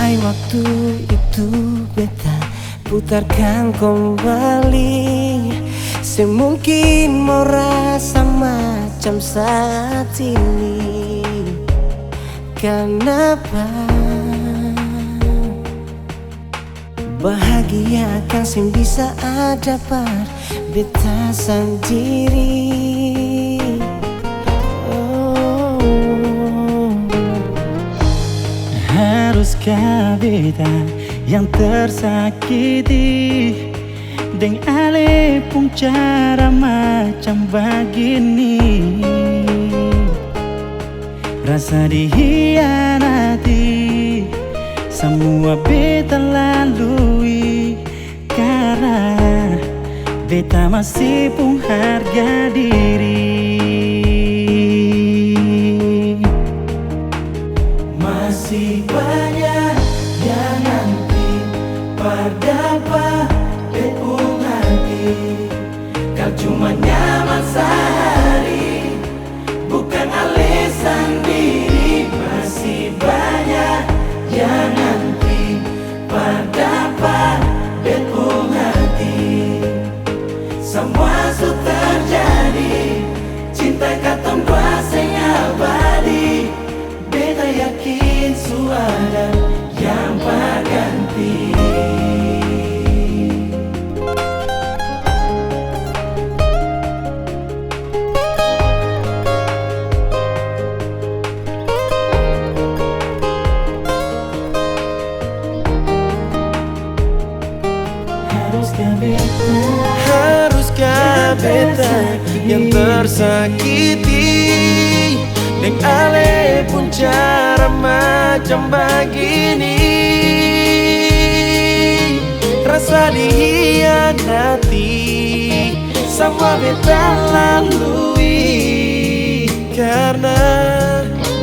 Andai waktu itu beta putarkan kembali, semungkin mau rasa macam saat ini. Kenapa bahagia kan sing bisa ada par beta sendiri. Haruskah beta yang tersakiti deng ale pun cara macam begini? Rasa dihianati semua beta lalui, karena beta masih pun harga diri. Masih banyak yang nanti berdapat betung hati. Kau cuma nyaman sehari, bukan alasan diri. Masih banyak yang nanti berdapat betung hati. Semua sudah terjadi, cinta katong dua sing abadi. Beta yakin suara yang berganti. Haruskah beta yang tersakiti deng ale pun cara macam begini? Rasa dihianati sama beta lalui, karena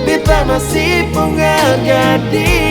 beta masih pun harga diri.